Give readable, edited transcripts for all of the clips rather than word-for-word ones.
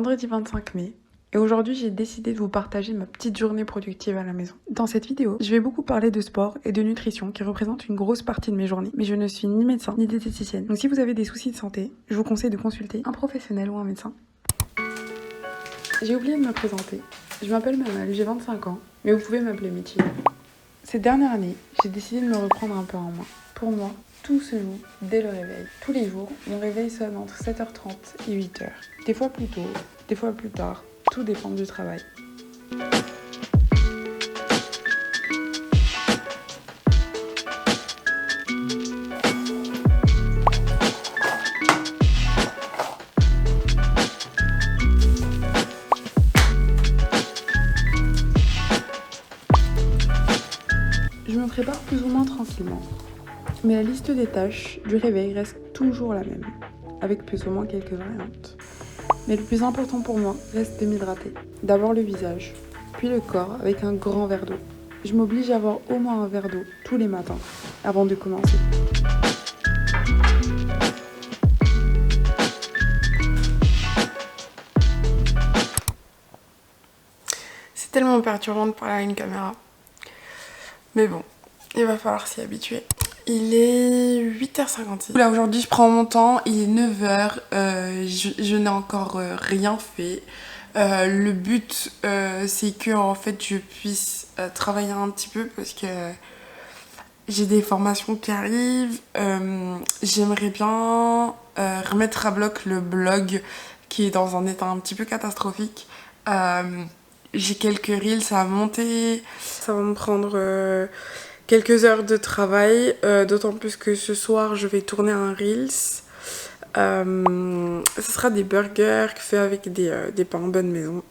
vendredi 25 mai et aujourd'hui j'ai décidé de vous partager ma petite journée productive à la maison. Dans cette vidéo, je vais beaucoup parler de sport et de nutrition qui représentent une grosse partie de mes journées, mais je ne suis ni médecin ni diététicienne. Donc si vous avez des soucis de santé, je vous conseille de consulter un professionnel ou un médecin. J'ai oublié de me présenter. Je m'appelle Mamal, j'ai 25 ans, mais vous pouvez m'appeler Mitty. Cette dernière année, j'ai décidé de me reprendre un peu en main. Pour moi, tout se joue dès le réveil. Tous les jours, mon réveil sonne entre 7h30 et 8h. Des fois plus tôt, des fois plus tard. Tout dépend du travail. Je me prépare plus ou moins tranquillement. Mais la liste des tâches du réveil reste toujours la même, avec plus ou moins quelques variantes. Mais le plus important pour moi reste de m'hydrater. D'abord le visage, puis le corps avec un grand verre d'eau. Je m'oblige à avoir au moins un verre d'eau tous les matins avant de commencer. C'est tellement perturbant de parler à une caméra. Mais bon, il va falloir s'y habituer. Il est 8h56. Là aujourd'hui je prends mon temps, il est 9h, je n'ai encore rien fait. Le but c'est que en fait je puisse travailler un petit peu parce que j'ai des formations qui arrivent. J'aimerais bien remettre à bloc le blog qui est dans un état un petit peu catastrophique. J'ai quelques reels à monter, ça va me prendre quelques heures de travail, d'autant plus que ce soir je vais tourner un reels. Ce sera des burgers faits avec des pains en bonne maison.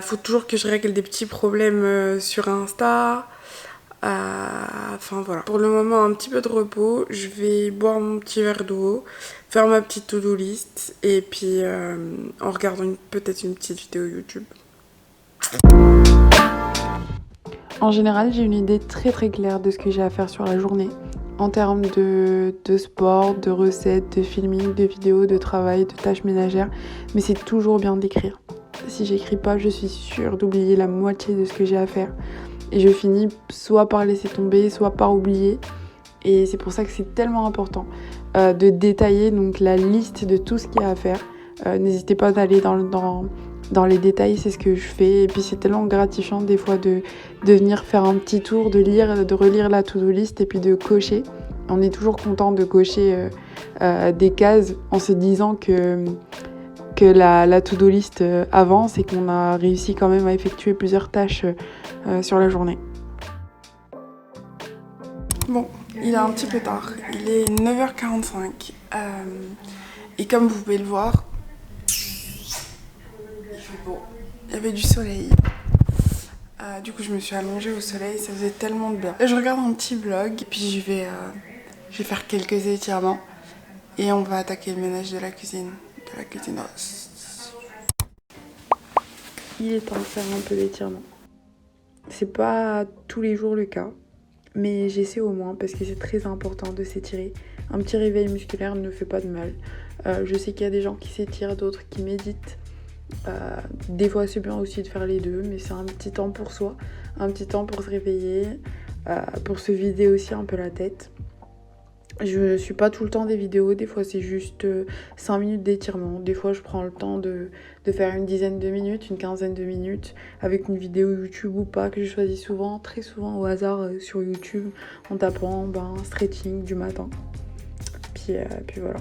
Faut toujours que je règle des petits problèmes sur Insta. Enfin voilà. Pour le moment, un petit peu de repos. Je vais boire mon petit verre d'eau, faire ma petite to-do list et puis en regardant peut-être une petite vidéo YouTube. En général, j'ai une idée très claire de ce que j'ai à faire sur la journée, en termes de sport, de recettes, de filming, de vidéos, de travail, de tâches ménagères, mais c'est toujours bien d'écrire. Si j'écris pas, je suis sûre d'oublier la moitié de ce que j'ai à faire. Et je finis soit par laisser tomber, soit par oublier. Et c'est pour ça que c'est tellement important de détailler donc, la liste de tout ce qu'il y a à faire. N'hésitez pas d'aller dans les détails, c'est ce que je fais. Et puis c'est tellement gratifiant des fois de venir faire un petit tour, de lire, de relire la to-do list et puis de cocher. On est toujours content de cocher des cases en se disant que la to-do list avance et qu'on a réussi quand même à effectuer plusieurs tâches sur la journée. Bon, il est un petit peu tard, il est 9h45 et comme vous pouvez le voir, il fait beau, il y avait du soleil. Du coup je me suis allongée au soleil, ça faisait tellement de bien. Là, je regarde un petit vlog et puis je vais faire quelques étirements et on va attaquer le ménage de la cuisine. Il est temps de faire un peu d'étirement. C'est pas tous les jours le cas, mais j'essaie au moins parce que c'est très important de s'étirer. Un petit réveil musculaire ne fait pas de mal. Je sais qu'il y a des gens qui s'étirent, d'autres qui méditent. Des fois c'est bien aussi de faire les deux, mais c'est un petit temps pour soi, un petit temps pour se réveiller, pour se vider aussi un peu la tête. Je suis pas tout le temps des vidéos, des fois c'est juste 5 minutes d'étirement, des fois je prends le temps de faire une dizaine de minutes, une quinzaine de minutes avec une vidéo YouTube ou pas que je choisis souvent, très souvent au hasard sur YouTube en tapant stretching du matin. Puis voilà.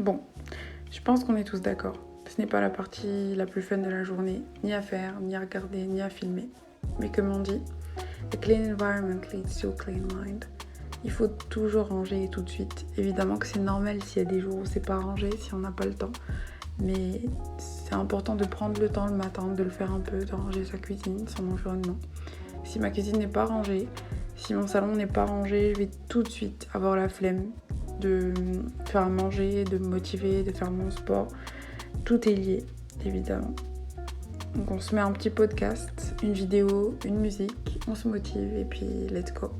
Bon, je pense qu'on est tous d'accord. Ce n'est pas la partie la plus fun de la journée, ni à faire, ni à regarder, ni à filmer. Mais comme on dit, a clean environment leads to a clean mind. Il faut toujours ranger et tout de suite. Évidemment que c'est normal s'il y a des jours où c'est pas rangé, si on n'a pas le temps. Mais c'est important de prendre le temps le matin, de le faire un peu, de ranger sa cuisine, son environnement. Si ma cuisine n'est pas rangée, si mon salon n'est pas rangé, je vais tout de suite avoir la flemme de faire à manger, de me motiver, de faire mon sport. Tout est lié, évidemment. Donc on se met un petit podcast, une vidéo, une musique, on se motive et puis let's go.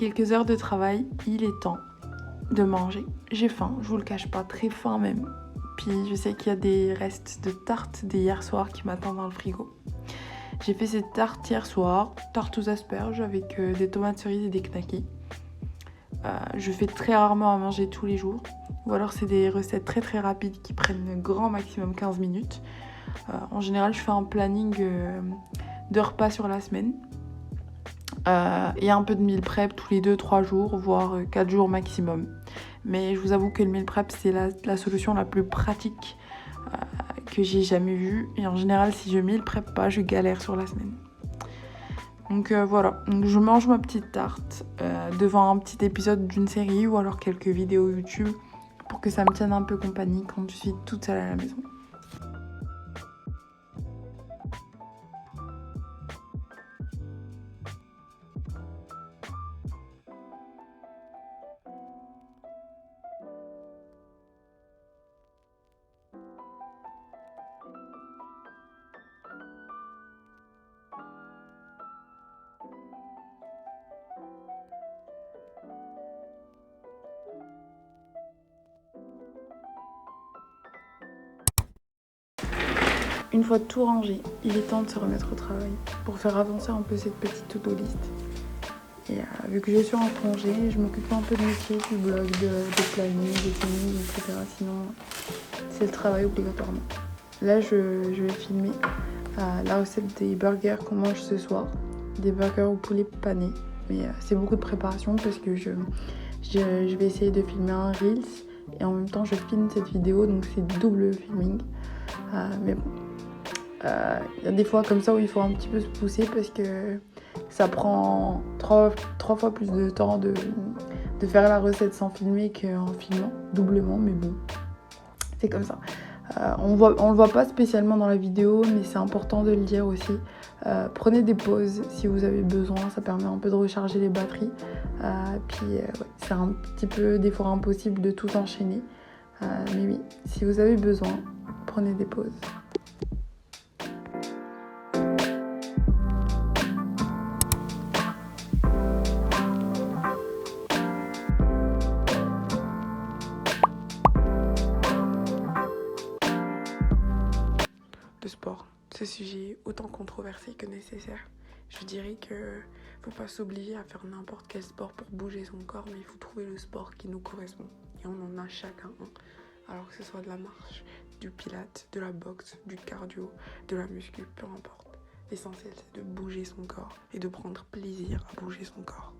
quelques heures de travail, il est temps de manger. J'ai faim, je vous le cache pas, très faim même. Puis je sais qu'il y a des restes de tartes d'hier soir qui m'attendent dans le frigo. J'ai fait cette tarte hier soir, tarte aux asperges avec des tomates cerises et des knackis. Je fais très rarement à manger tous les jours. Ou alors c'est des recettes très très rapides qui prennent grand maximum 15 minutes. En général, je fais un planning de repas sur la semaine. Et un peu de meal prep tous les 2-3 jours, voire 4 jours maximum. Mais je vous avoue que le meal prep, c'est la solution la plus pratique que j'ai jamais vue. Et en général, si je meal prep pas, je galère sur la semaine. Donc voilà, donc je mange ma petite tarte devant un petit épisode d'une série ou alors quelques vidéos YouTube pour que ça me tienne un peu compagnie quand je suis toute seule à la maison. Une fois tout rangé, il est temps de se remettre au travail pour faire avancer un peu cette petite to-do list. Et vu que je suis en congé, je m'occupe un peu de métier, du blog, de planning, de filming, etc. Sinon, c'est le travail obligatoirement. Là, je vais filmer la recette des burgers qu'on mange ce soir. Des burgers au poulet pané. Mais c'est beaucoup de préparation parce que je vais essayer de filmer un Reels. Et en même temps, je filme cette vidéo, donc c'est double filming. Mais bon, y a des fois comme ça où il faut un petit peu se pousser parce que ça prend trois fois plus de temps de faire la recette sans filmer qu'en filmant, doublement, mais bon, c'est comme ça. On le voit pas spécialement dans la vidéo, mais c'est important de le dire aussi. Prenez des pauses si vous avez besoin, ça permet un peu de recharger les batteries. Ouais, c'est un petit peu des fois impossible de tout enchaîner. Mais oui, si vous avez besoin, prenez des pauses. Le sport, ce sujet autant controversé que nécessaire. Je dirais que faut pas s'obliger à faire n'importe quel sport pour bouger son corps, mais il faut trouver le sport qui nous correspond. Et on en a chacun un. Alors que ce soit de la marche, du pilates, de la boxe, du cardio, de la muscu, peu importe. L'essentiel, c'est de bouger son corps et de prendre plaisir à bouger son corps.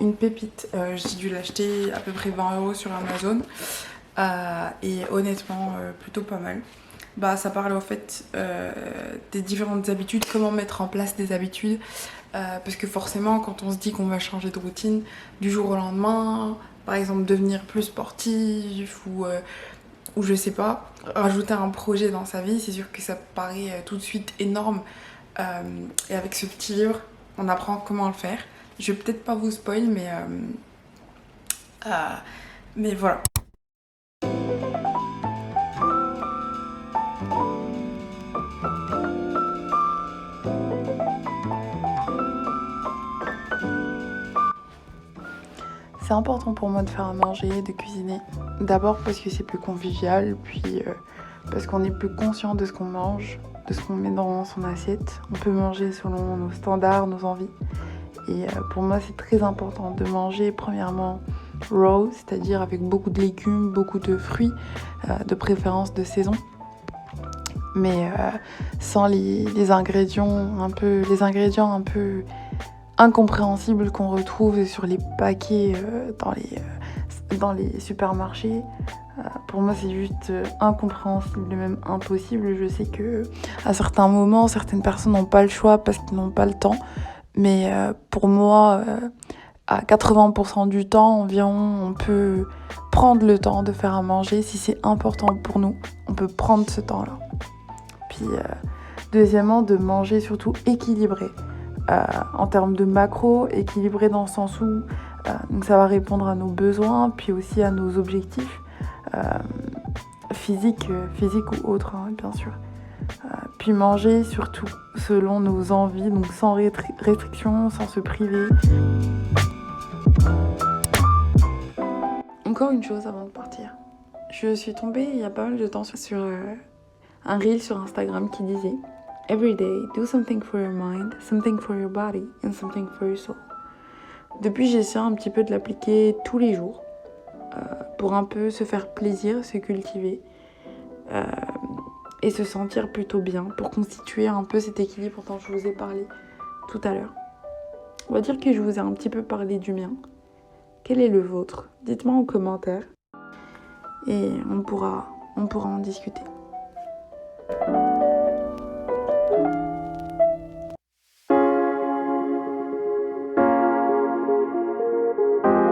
Une pépite, j'ai dû l'acheter à peu près 20 € sur Amazon et honnêtement plutôt pas mal. Ça parle en fait des différentes habitudes, comment mettre en place des habitudes parce que forcément quand on se dit qu'on va changer de routine du jour au lendemain, par exemple devenir plus sportif ou je sais pas, rajouter un projet dans sa vie, c'est sûr que ça paraît tout de suite énorme et avec ce petit livre on apprend comment le faire. Je vais peut-être pas vous spoil, mais voilà. C'est important pour moi de faire à manger, de cuisiner. D'abord parce que c'est plus convivial, puis parce qu'on est plus conscient de ce qu'on mange, de ce qu'on met dans son assiette. On peut manger selon nos standards, nos envies. Et pour moi, c'est très important de manger premièrement raw, c'est-à-dire avec beaucoup de légumes, beaucoup de fruits, de préférence de saison. Mais sans les ingrédients un peu incompréhensibles qu'on retrouve sur les paquets dans les supermarchés. Pour moi, c'est juste incompréhensible, même impossible. Je sais que à certains moments, certaines personnes n'ont pas le choix parce qu'ils n'ont pas le temps. Mais pour moi, à 80% du temps environ, on peut prendre le temps de faire à manger. Si c'est important pour nous, on peut prendre ce temps-là. Puis deuxièmement, de manger surtout équilibré. En termes de macro, équilibré dans le sens où donc ça va répondre à nos besoins, puis aussi à nos objectifs physiques ou autres, hein, bien sûr. Puis manger surtout selon nos envies, donc sans restriction, sans se priver. Encore une chose avant de partir. Je suis tombée il y a pas mal de temps sur un reel sur Instagram qui disait Every day, do something for your mind, something for your body and something for your soul. Depuis, j'essaie un petit peu de l'appliquer tous les jours pour un peu se faire plaisir, se cultiver et se sentir plutôt bien pour constituer un peu cet équilibre dont je vous ai parlé tout à l'heure. On va dire que je vous ai un petit peu parlé du mien. Quel est le vôtre? Dites-moi en commentaire et on pourra en discuter.